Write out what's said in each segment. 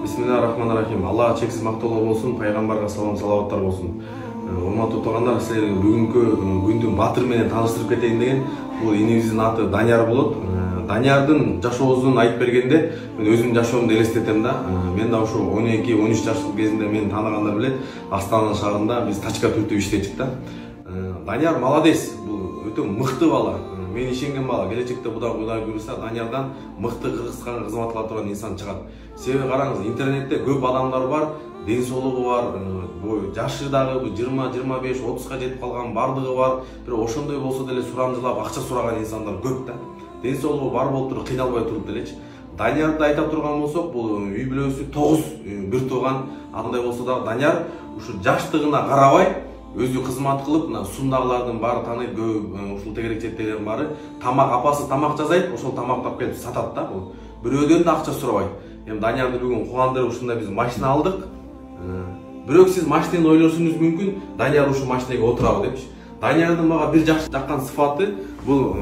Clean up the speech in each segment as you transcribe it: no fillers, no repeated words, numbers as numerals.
Бисмиллахир-рахманир-рахим. Алла чексиз мактоолор болсун, пайгамбарга салам салаваттар болсун. Урматтуу туугандар, силерге бүгүнкү күндүн батыры менен тааныштырып кетейин деген. Бул инибиздин аты Данияр болот. Даниярдын жашоосун айтып бергенде мен өзүмдүн жашоомду элестетем да. Мен да ушу 12-13 жаш кезинде мени тааныгандар билет. Астана шаарында биз тачка түртүп иштечик да. Данияр молодец, бул өтө мыкты бала. Мен ишенген бала, келечекте Кудай буйруса Даниярдан мыкты Кыргызстанга кызмат кыла турган инсан чыгат. Себеби караңыз, интернетте көп адамдар бар, ден соолугу бар, жашы дагы 20-25-30га жетип калган, бардыгы бар. Бирок ошондой болсо деле сурамжылап акча сураган инсандар көп да. Ден соолугу бар болуп туруп кыйналбай туруп делечи. Даниярды айта турган болсок, бул үй бүлөсү 9 бир тууган. Андай болсо дагы Данияр ушу жаштыгына карабай өзү кызмат кылып, мына сундагылардын баары тааныйт, ушул тегерек четтегилердин баары тамак, апасы тамак жасайт, ошол тамакты алып келип сатат да. Бул бирөөдөн да акча сурабайт. Эми Даниярды бүгүн кубандырып ушундай биз машина алдык. Бирок сиз машинаны ойлошуңуз мүмкүн, Данияр ушул машинага отурабы депчи. Даниярдын мага бир жаккан сыфаты бул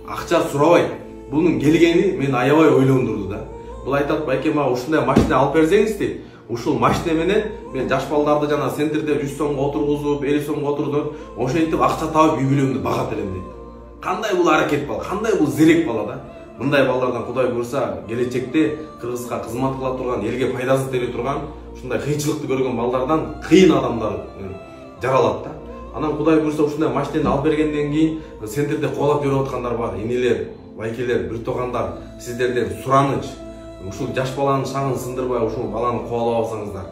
акча сурабайт. Бунун келгени мени аябай ойлондурду да. Бул айтат, байке мага ушундай машина алып берсеңиз дейт. Ушул машина менен мен жаш балдарды жана центрде 100 сомго отургузуп, 50 сомго отурдуп, ошентип акча табып үй бүлөмдү багат элем дейт. Кандай бул аракет бала, кандай бул зерек бала да. Мындай балдардан Кудай буйруса келечекте Кыргызга кызмат кыла турган, элге пайдасы тере турган, ушундай кыйынчылыкты көргөн балдардан кыйын адамдар жаралат да. Анан Кудай буйруса ушундай машинаны алып бергенден кийин центрде кубалап жүрүп аткандар бар, инилер, байкелер, бир туугандар, сиздерден сураныч. Ушул жаш баланын шаңын сындырбай, ушул баланы кубалап алсаңыздар.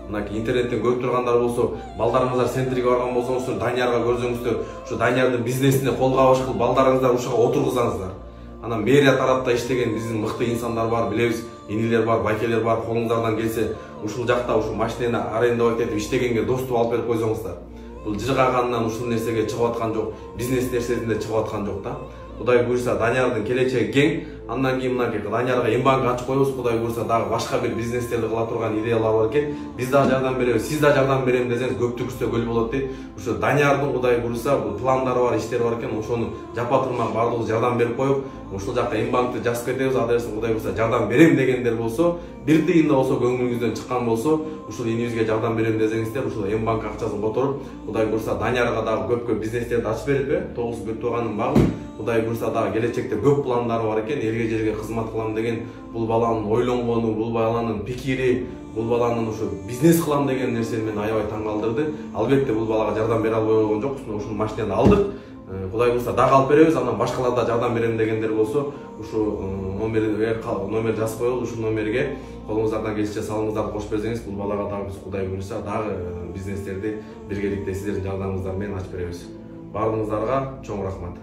Мынакей интернеттен көрүп тургандар болсо, балдарыңыздар центрге барган болсоңуздар, Даниярга көрсөңүздөр, ушу Даниярдын бизнесине кол кабыш кылып балдарыңыздар ушуга отургузсаңыздар. Анан мэрия тарапта иштеген биздин мыкты инсандар бар, билебиз, инилер бар, байкелер бар, колуңуздардан келсе, ушул жакта ушул машинаны арендовать этип иштегенге доступ алып берип койсоңуздар. Бул жыгагандан ушул нерсеге чыгып аткан жок, бизнес нерсесинде чыгып аткан жок да. Кудай буйруса Даниярдын келечеги кең. Андан кийин мынакей Даниярга эмбанк ачып коебуз, Кудай буйруса дагы башка бир бизнестерди кыла турган идеялар бар экен. Биз дагы жардам беребиз, сиз дагы жардам берем десеңиз көптүкүрсө көл болот дейт. Ушу Даниярдын Кудай буйруса бул пландары бар, иштери бар экен. Ошону жапа турмак баардыгыбыз жардам берип коюп, ушул жакка эмбанкты жазып кетебиз. Адресын Кудай буйруса жардам берем дегендер болсо, бир тыйын да болсо көңүлүңүздөн чыккан болсо, ушул инибизге жардам берем десеңиздер, ушул эмбанк акчасын которуп, Кудай буйруса Даниярга дагы көп бизнестерди ачып берип, 9 бир тууганын багып, Кудай буйруса дагы келечекте көп пландары бар экен, элге жерге кызмат кылам деген, бул баланын ойлонгону, бул баланын пикири, бул баланын ушу бизнес кылам деген нерсени мени аябай таң калтырды. Албетте бул балага жардам бере албай койгон жокпуз. Ушул машинаны алдык. Кудай буйруса дагы алып беребиз. Андан башкалар да жардам берем дегендер болсо, ушу номер жазып коелу, ушул номерге колуңуздардан келишинче салымыңыздарды кошуп берсеңиз, бул балага дагы биз Кудай буйруса дагы бизнестерди биргеликте сиздердин жардамыңыздар менен ачып беребиз. Баарыңыздарга чоң рахмат.